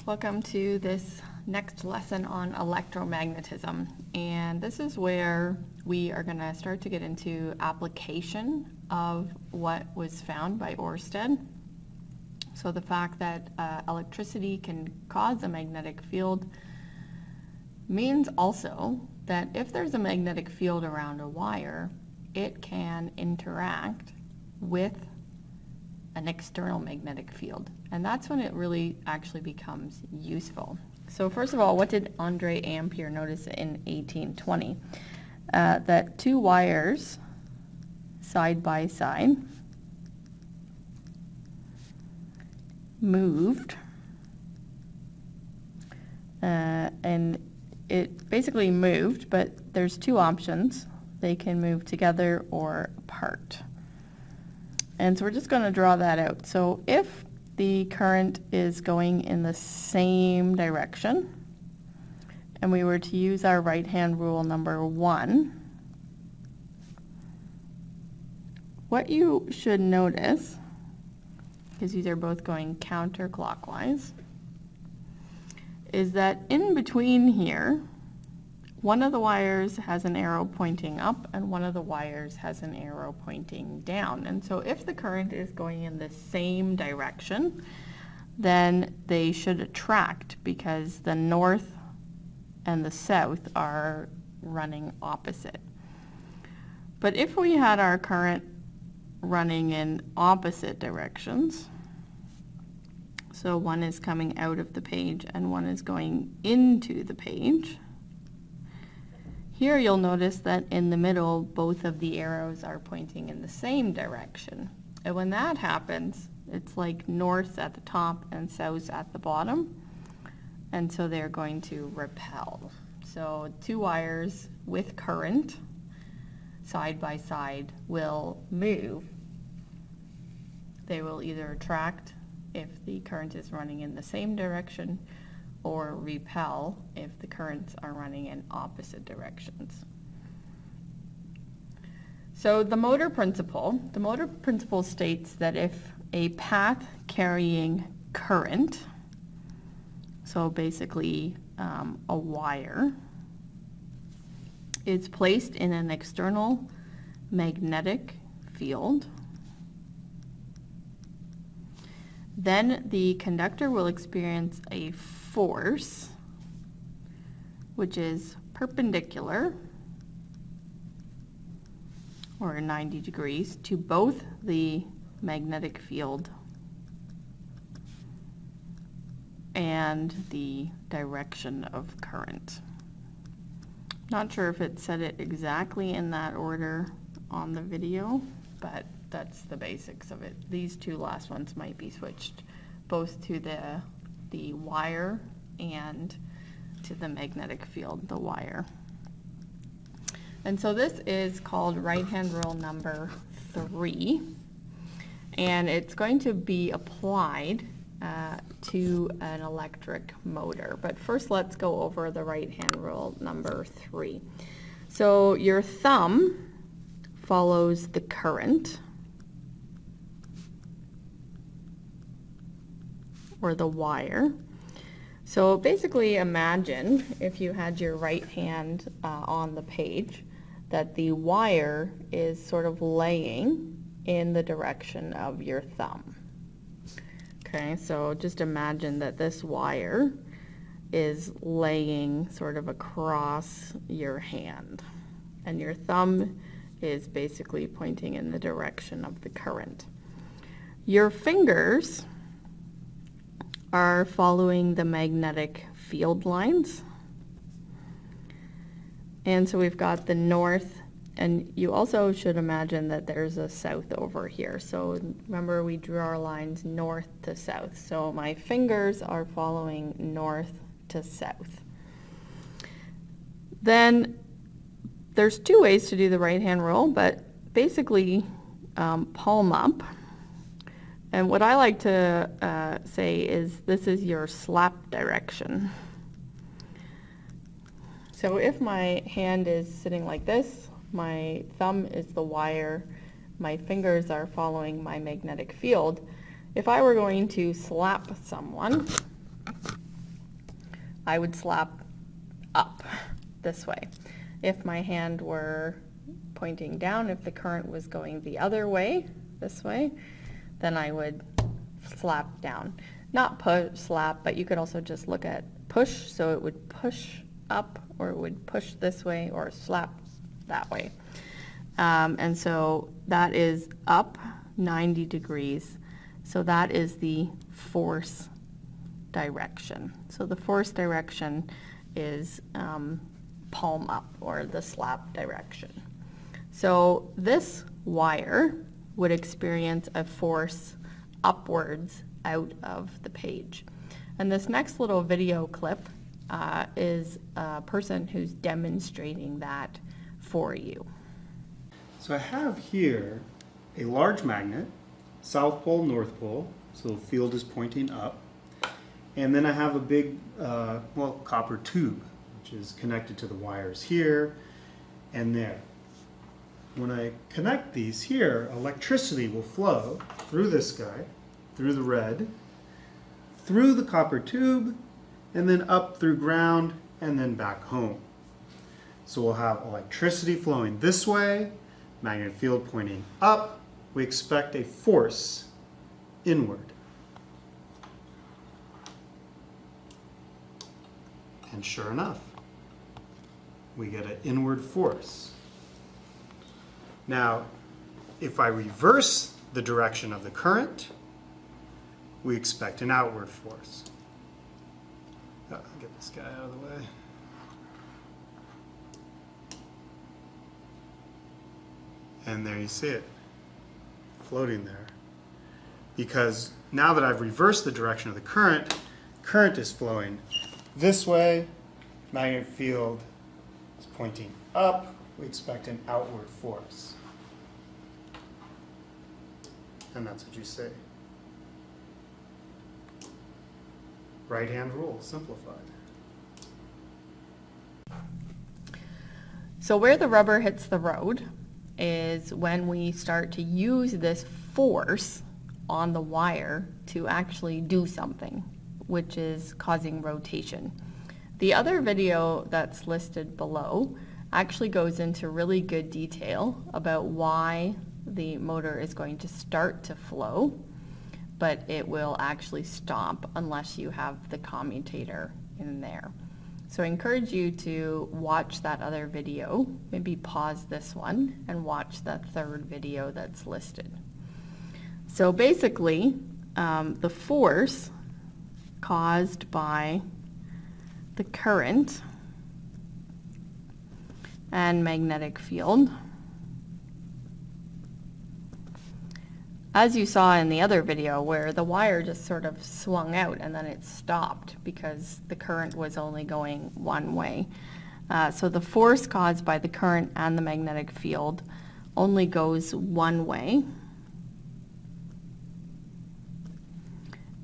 Welcome to this next lesson on electromagnetism, and this is where we are going to start to get into application of what was found by Ørsted. So the fact that electricity can cause a magnetic field means also that if there's a magnetic field around a wire, it can interact with an external magnetic field, and that's when it really actually becomes useful. So first of all, what did Andre Ampere notice in 1820? That two wires side by side moved, and it basically moved, but there's two options. They can move together or apart. And so we're just going to draw that out. So if the current is going in the same direction, and we were to use our right-hand rule number 1, what you should notice, because these are both going counterclockwise, is that in between here, one of the wires has an arrow pointing up and one of the wires has an arrow pointing down. And so if the current is going in the same direction, then they should attract, because the north and the south are running opposite. But if we had our current running in opposite directions, so one is coming out of the page and one is going into the page, here you'll notice that in the middle, both of the arrows are pointing in the same direction. And when that happens, it's like north at the top and south at the bottom. And so they're going to repel. So two wires with current side by side will move. They will either attract if the current is running in the same direction, or repel if the currents are running in opposite directions. So the motor principle states that if a path carrying current, so basically a wire, is placed in an external magnetic field, then the conductor will experience a force which is perpendicular, or 90 degrees, to both the magnetic field and the direction of current. Not sure if it said it exactly in that order on the video, but that's the basics of it. These two last ones might be switched, both to the wire and to the magnetic field, the wire. And so this is called right-hand rule number 3, and it's going to be applied to an electric motor. But first let's go over the right-hand rule number 3. So your thumb follows the current, or the wire. So basically imagine if you had your right hand on the page, that the wire is sort of laying in the direction of your thumb. Okay, so just imagine that this wire is laying sort of across your hand, and your thumb is basically pointing in the direction of the current. Your fingers are following the magnetic field lines. And so we've got the north, and you also should imagine that there's a south over here. So remember, we drew our lines north to south. So my fingers are following north to south. Then there's two ways to do the right-hand rule, but basically palm up. And what I like to say is this is your slap direction. So if my hand is sitting like this, my thumb is the wire, my fingers are following my magnetic field. If I were going to slap someone, I would slap up this way. If my hand were pointing down, if the current was going the other way, this way, then I would slap down. Not push, slap, but you could also just look at push, so it would push up, or it would push this way, or slap that way. And so that is up 90 degrees. So that is the force direction. So the force direction is palm up, or the slap direction. So this wire would experience a force upwards out of the page. And this next little video clip is a person who's demonstrating that for you. So I have here a large magnet, South Pole, North Pole, so the field is pointing up. And then I have a big, copper tube, which is connected to the wires here and there. When I connect these here, electricity will flow through this guy, through the red, through the copper tube, and then up through ground, and then back home. So we'll have electricity flowing this way, magnetic field pointing up. We expect a force inward. And sure enough, we get an inward force. Now, if I reverse the direction of the current, we expect an outward force. I'll get this guy out of the way. And there you see it, floating there. Because now that I've reversed the direction of the current is flowing this way, magnetic field is pointing up, we expect an outward force. And that's what you say. Right-hand rule, simplified. So where the rubber hits the road is when we start to use this force on the wire to actually do something, which is causing rotation. The other video that's listed below actually goes into really good detail about why the motor is going to start to flow, but it will actually stop unless you have the commutator in there. So I encourage you to watch that other video, maybe pause this one and watch that third video that's listed. So basically, the force caused by the current and magnetic field, as you saw in the other video where the wire just sort of swung out and then it stopped because the current was only going one way. So the force caused by the current and the magnetic field only goes one way.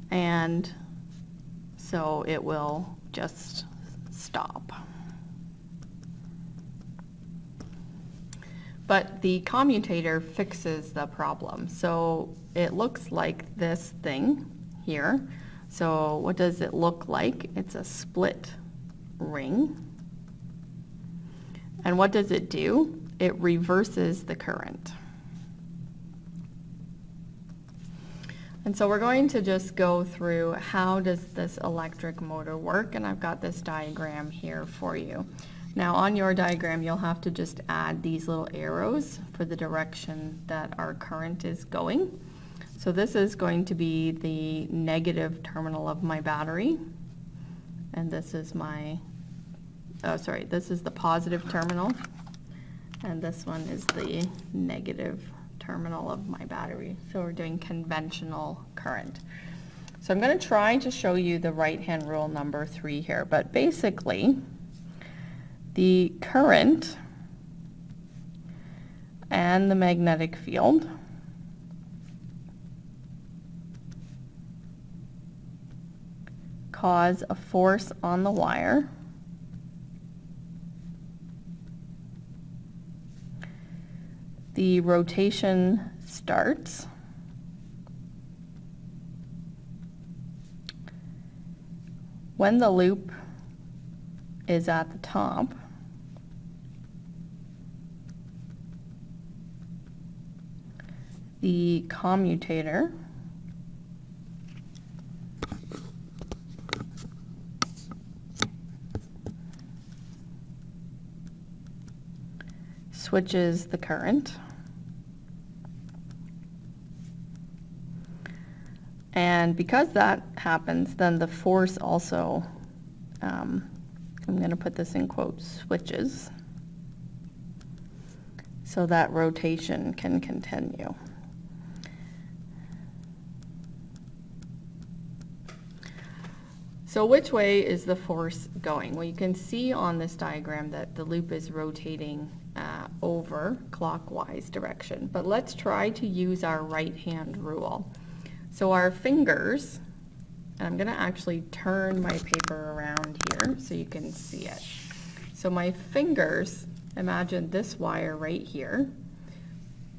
And so it will just stop. But the commutator fixes the problem. So it looks like this thing here. So what does it look like? It's a split ring. And what does it do? It reverses the current. And so we're going to just go through how does this electric motor work, and I've got this diagram here for you. Now on your diagram you'll have to just add these little arrows for the direction that our current is going. So this is going to be the negative terminal of my battery, and this is my, this is the positive terminal, and this one is the negative terminal of my battery. So we're doing conventional current. So I'm going to try to show you the right-hand rule number 3 here, but basically the current and the magnetic field cause a force on the wire the rotation starts when the loop is at the top. The commutator switches the current. And because that happens, then the force also, I'm going to put this in quotes, switches, so that rotation can continue. So which way is the force going? Well, you can see on this diagram that the loop is rotating over clockwise direction. But let's try to use our right-hand rule. So our fingers, and I'm going to actually turn my paper around here so you can see it. So my fingers, imagine this wire right here.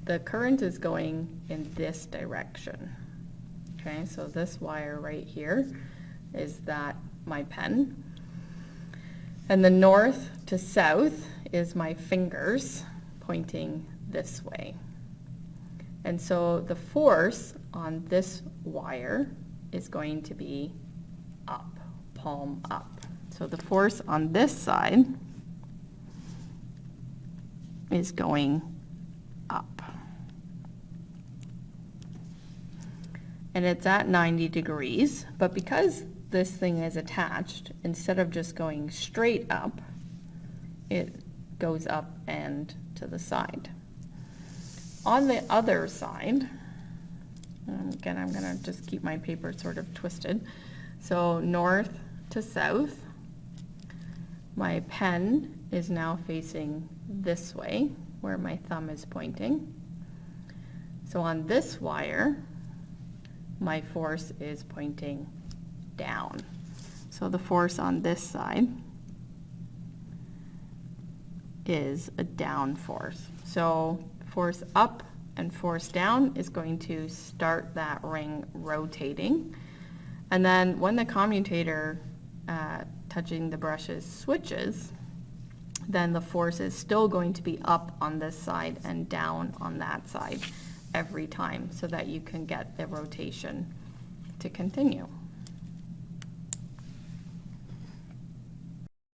The current is going in this direction. Okay, so this wire right here is that my pen. And the north to south is my fingers pointing this way. And so the force on this wire is going to be up, palm up. So the force on this side is going up. And it's at 90 degrees, but because this thing is attached, instead of just going straight up, it goes up and to the side. On the other side, again, I'm going to just keep my paper sort of twisted. So north to south, my pen is now facing this way, where my thumb is pointing. So on this wire, my force is pointing down. So the force on this side is a down force. So force up and force down is going to start that ring rotating. And then when the commutator touching the brushes switches, then the force is still going to be up on this side and down on that side every time, so that you can get the rotation to continue.